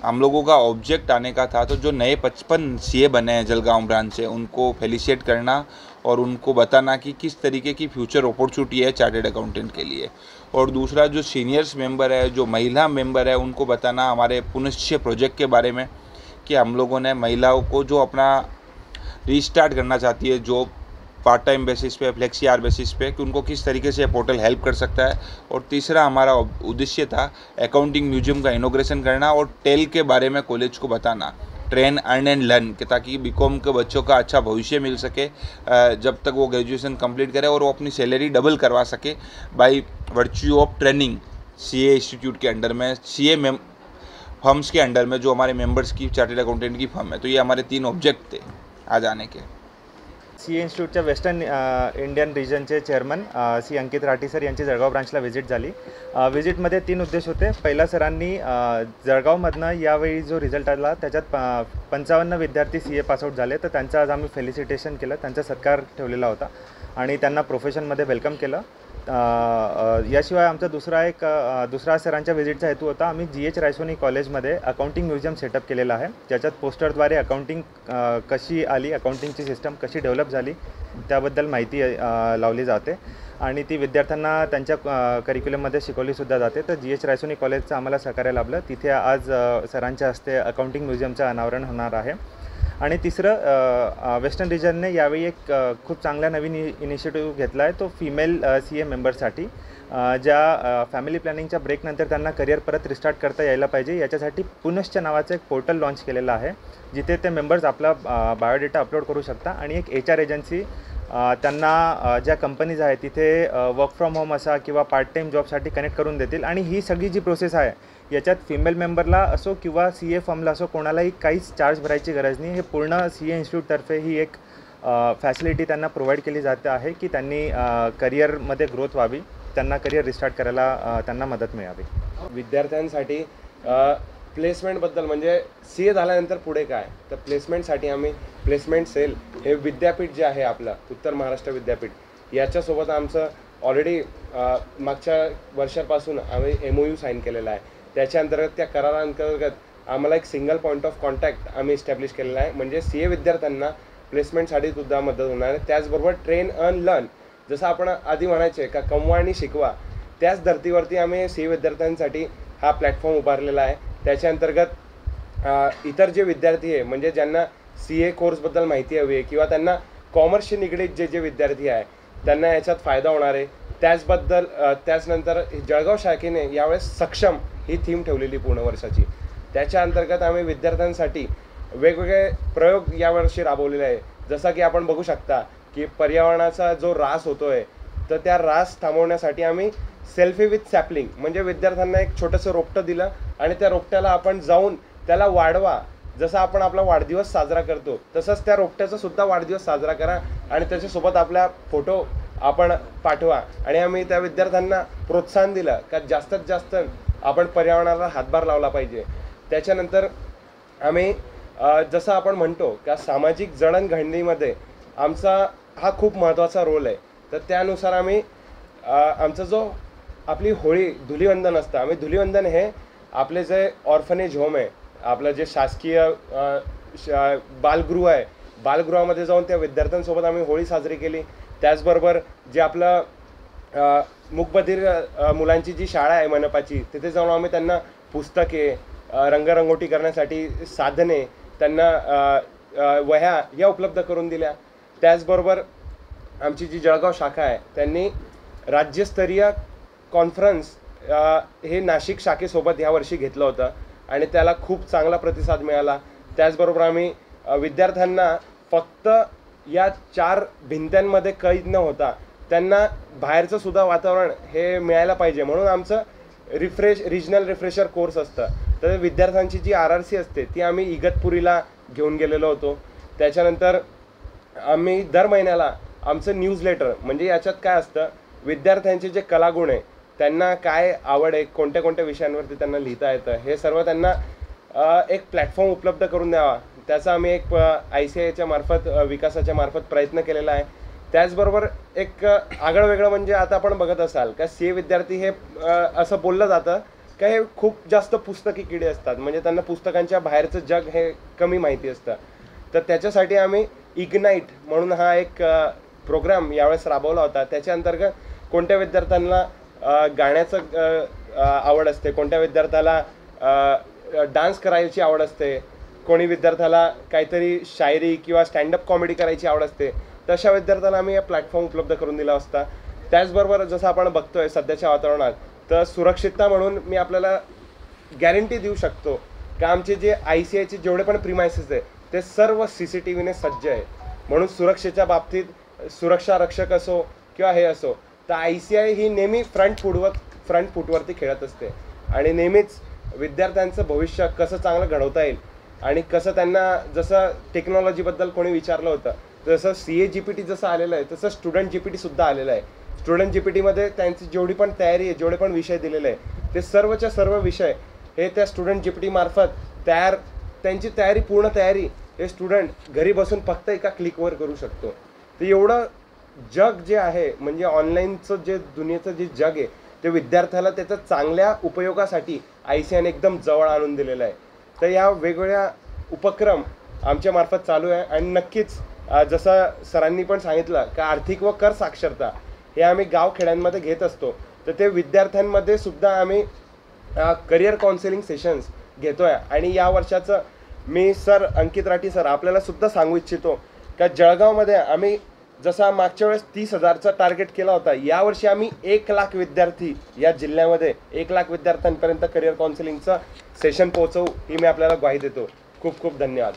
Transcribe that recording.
हम लोगों का ऑब्जेक्ट आने का था, तो जो नए 55 सीए बने हैं जलगांव ब्रांच से, उनको फेलिसिएट करना और उनको बताना कि किस तरीके की फ्यूचर अपॉर्चुनिटी है चार्टेड अकाउंटेंट के लिए। और दूसरा जो सीनियर्स मेंबर है, जो महिला मेंबर है, उनको बताना हमारे पुनश्च प्रोजेक्ट के बारे में कि हम लोगों ने महिलाओं को जो अपना रीस्टार्ट करना चाहती है जॉब पार्ट टाइम बेसिस पे, फ्लेक्सी आवर बेसिस पे, कि उनको किस तरीके से पोर्टल हेल्प कर सकता है। और तीसरा हमारा उद्देश्य था अकाउंटिंग म्यूजियम का इनॉग्रेशन करना और टेल के बारे में कॉलेज को बताना, ट्रेन अर्न एंड लर्न के, ताकि बीकॉम के बच्चों का अच्छा भविष्य मिल सके जब तक वो ग्रेजुएशन कंप्लीट करे, और वो अपनी सैलरी डबल करवा सके by virtue of training CA institute K under में, सीए फर्म्स के अंडर में, जो हमारे मेंबर्स की चार्टर्ड अकाउंटेंट की फर्म है। तो ये हमारे 3 ऑब्जेक्ट थे आज आने के। सीए इन्स्टिट्यूटच्या वेस्टर्न इंडियन रिजनचे chairman C Ankit Rathi sir यांची जळगाव ब्रांचला व्हिजिट झाली। व्हिजिटमध्ये 3 उद्देश होते। पहिला, सरांनी जळगावमधनं यावेळी जो रिझल्ट आला त्याच्यात 55 विद्यार्थी सीए पासआउट झाले, तर त्यांचं आज आम्ही फेलिसिटेशन केलं, त्यांचा सत्कार ठेवलेला होता आणि त्यांना प्रोफेशनमध्ये वेलकम केलं। याशिवाय आमचा दुसरा सरांच्या व्हिजिटचा हेतू होता, आम्ही GH रायसोनी कॉलेजमध्ये अकाउंटिंग म्युझियम सेटअप केलेलं आहे, ज्याच्यात पोस्टरद्वारे अकाउंटिंग कशी आली, अकाउंटिंगची सिस्टम कशी डेव्हलप झाली त्याबद्दल माहिती लावली जाते आणि ती विद्यार्थ्यांना त्यांच्या करिक्युलममध्ये शिकवलीसुद्धा जाते। तर GH रायसोनी कॉलेजचं आम्हाला सहकार्य लाभलं, तिथे आज सरांच्या हस्ते अकाउंटिंग म्युझियमचं अनावरण होणार आहे। आणि तिसरं, वेस्टर्न रिजनने यावेळी एक खूप चांगला नवीन इनिशिएटिव्ह घेतला आहे, तो फिमेल सीए मेंबरसाठी, ज्या फॅमिली प्लॅनिंगच्या ब्रेकनंतर त्यांना करिअर परत रिस्टार्ट करता यायला पाहिजे, याच्यासाठी पुनश्च नावाचं एक पोर्टल लॉन्च केलेलं आहे, जिथे ते मेंबर्स आपला बायोडेटा अपलोड करू शकता आणि एक HR एजन्सी त्यांना ज्या कंपनीज आहेत तिथे वर्क फ्रॉम होम असा किंवा पार्ट टाईम जॉबसाठी कनेक्ट करून देतील। आणि ही सगळी जी प्रोसेस आहे याच्यात फिमेल मेंबरला असो किंवा सीए फर्मला असो कोणालाही काहीच चार्ज भरायची गरज नाही। हे पूर्ण सीए इन्स्टिट्यूटतर्फे ही एक फॅसिलिटी त्यांना प्रोव्हाइड केली जाते आहे की त्यांनी करिअरमध्ये ग्रोथ व्हावी, त्यांना करिअर रिस्टार्ट करायला त्यांना मदत मिळावी। विद्यार्थ्यांसाठी प्लेसमेंटबद्दल, म्हणजे सीए झाल्यानंतर पुढे काय, तर प्लेसमेंटसाठी आम्ही प्लेसमेंट सेल हे विद्यापीठ जे आहे आपलं उत्तर महाराष्ट्र विद्यापीठ, याच्यासोबत आमचं ऑलरेडी मागच्या वर्षापासून आम्ही MOU साईन केलेला आहे। त्याच्या अंतर्गत, त्या करारांतर्गत आम्हाला एक सिंगल पॉईंट ऑफ कॉन्टॅक्ट आम्ही इस्टॅब्लिश केलेला आहे, म्हणजे सीए विद्यार्थ्यांना प्लेसमेंटसाठी सुद्धा मदत होणार आहे। त्याचबरोबर ट्रेन अर्न लर्न, जसं आपण आधी म्हणायचे का कमवा आणि शिकवा, त्याच धर्तीवरती आम्ही सीए विद्यार्थ्यांसाठी हा प्लॅटफॉर्म उभारलेला आहे। त्याच्या अंतर्गत इतर जे विद्यार्थी आहे, म्हणजे ज्यांना सीए कोर्सबद्दल माहिती हवी आहे किंवा त्यांना कॉमर्सशी निगडीत जे विद्यार्थी आहे त्यांना याच्यात फायदा होणार आहे। त्याचनंतर जळगाव शाखेने यावेळेस सक्षम ही थीम ठेवलेली पूर्ण वर्षाची, त्याच्या अंतर्गत आम्ही विद्यार्थ्यांसाठी वेगवेगळे प्रयोग यावर्षी राबवलेले आहे। जसं की आपण बघू शकता की पर्यावरणाचा जो ऱ्हास होतो आहे, तर त्या ऱ्हास थांबवण्यासाठी आम्ही सेल्फी विथ सॅपलिंग, म्हणजे विद्यार्थ्यांना एक छोटंसं रोपटं दिलं आणि त्या रोपट्याला आपण जाऊन त्याला वाढवा, जसं आपण आपला वाढदिवस साजरा करतो तसंच त्या रोपट्याचा सुद्धा वाढदिवस साजरा करा आणि त्याच्यासोबत आपला फोटो आपण पाठवा। आणि आम्ही त्या विद्यार्थ्यांना प्रोत्साहन दिलं का जास्तीत जास्त आपण पर्यावरणाला हातभार लावला पाहिजे। त्याच्यानंतर आम्ही जसं आपण म्हणतो का सामाजिक जडणघडणीमध्ये आमचा हा खूप महत्त्वाचा रोल आहे, तर त्यानुसार आम्ही आमचा जो आपली होळी धुलीवंदन असतं, आम्ही धुलीवंदन हे आपले जे ऑर्फनेज होम आहे, आपलं जे शासकीय बालगृह आहे, बालगृहामध्ये जाऊन त्या विद्यार्थ्यांसोबत आम्ही होळी साजरी केली। त्याचबरोबर जे आपलं मूकबधीर मुलांची जी शाळा आहे मनपाची, तिथे जाऊन आम्ही त्यांना पुस्तके, रंगरंगोटी करण्यासाठी साधने, त्यांना वह्या या उपलब्ध करून दिल्या। त्याचबरोबर आमची जी जळगाव शाखा आहे त्यांनी राज्यस्तरीय कॉन्फरन्स हे नाशिक शाखेसोबत यावर्षी घेतलं होतं आणि त्याला खूप चांगला प्रतिसाद मिळाला। त्याचबरोबर आम्ही विद्यार्थ्यांना फक्त या 4 भिंत्यांमध्ये कैद न होता त्यांना बाहेरचं सुद्धा वातावरण हे मिळायला पाहिजे, म्हणून आमचं रिजनल रिफ्रेशर कोर्स असतं। तर विद्यार्थ्यांची जी RRC असते ती आम्ही इगतपुरीला घेऊन गेलेलो होतो। त्याच्यानंतर आम्ही दर महिन्याला आमचं न्यूजलेटर, म्हणजे याच्यात काय असतं, विद्यार्थ्यांचे जे कलागुण आहे, त्यांना काय आवड आहे, कोणत्या कोणत्या विषयांवरती त्यांना लिहिता येतं, हे सर्व त्यांना एक प्लॅटफॉर्म उपलब्ध करून द्यावा, त्याचा आम्ही एक ICIच्या मार्फत विकासाच्या मार्फत प्रयत्न केलेला आहे। त्याचबरोबर एक आगळं वेगळं म्हणजे आता आपण बघत असाल का सीए विद्यार्थी हे असं बोललं जातं काही खूप जास्त पुस्तकी किडे असतात, म्हणजे त्यांना पुस्तकांच्या बाहेरचं जग हे कमी माहिती असतं. तर त्याच्यासाठी आम्ही इग्नाईट म्हणून हा एक प्रोग्राम यावेळेस राबवला होता. त्याच्या अंतर्गत कोणत्या विद्यार्थ्यांना गाण्याचं आवड असते, कोणत्या विद्यार्थ्याला डान्स करायची आवड असते, कोणी विद्यार्थ्याला काहीतरी शायरी किंवा स्टँडअप कॉमेडी करायची आवड असते, तशा विद्यार्थ्याला आम्ही हा प्लॅटफॉर्म उपलब्ध करून दिला असता. त्याचबरोबर जसं आपण बघतोय सध्याच्या वातावरणात, तर सुरक्षितता म्हणून मी आपल्याला गॅरंटी देऊ शकतो की आमचे जे ICIचे जेवढे पण प्रिमायसेस आहे ते सर्व CCTVने सज्ज आहे. म्हणून सुरक्षेच्या बाबतीत सुरक्षा रक्षक असो किंवा हे असो, तर ICI ही नेहमी फ्रंट फुटवरती खेळत असते आणि नेहमीच विद्यार्थ्यांचं भविष्य कसं चांगलं घडवता येईल आणि कसं त्यांना, जसं टेक्नॉलॉजीबद्दल कोणी विचारलं होतं, जसं CA-GPT जसं आलेलं आहे तसं स्टुडंट GPT सुद्धा आलेलं आहे. स्टुडंट GPTमध्ये त्यांची जेवढी पण तयारी आहे, जेवढे पण विषय दिलेले आहे, ते सर्वच्या सर्व विषय हे त्या स्टुडंट GPT मार्फत त्यांची पूर्ण तयारी हे स्टुडंट घरी बसून फक्त एका क्लिकवर करू शकतो. तर एवढं जग जे आहे, म्हणजे ऑनलाईनचं जे दुनियेचं जे जग आहे, ते विद्यार्थ्याला त्याचा चांगल्या उपयोगासाठी ICIने एकदम जवळ आणून दिलेलं आहे. तर या वेगवेगळ्या उपक्रम आमच्या मार्फत चालू आहे आणि नक्कीच जसं सरांनी पण सांगितलं की आर्थिक व कर साक्षरता हे आम्ही गावखेड्यांमध्ये घेत असतो. तर ते विद्यार्थ्यांमध्ये सुद्धा आम्ही करिअर काउन्सिलिंग सेशन्स घेतो आहे. आणि या वर्षाचं मी सर अंकित राठी सर आपल्याला सुद्धा सांगू इच्छितो का जळगावमध्ये आम्ही जसा मागच्या वेळेस 30,000चा टार्गेट केला होता, यावर्षी आम्ही 1,00,000 विद्यार्थी या जिल्ह्यामध्ये 1,00,000 विद्यार्थ्यांपर्यंत करिअर काउन्सिलिंगचं सेशन पोहोचवू ही मी आपल्याला ग्वाही देतो. खूप खूप धन्यवाद.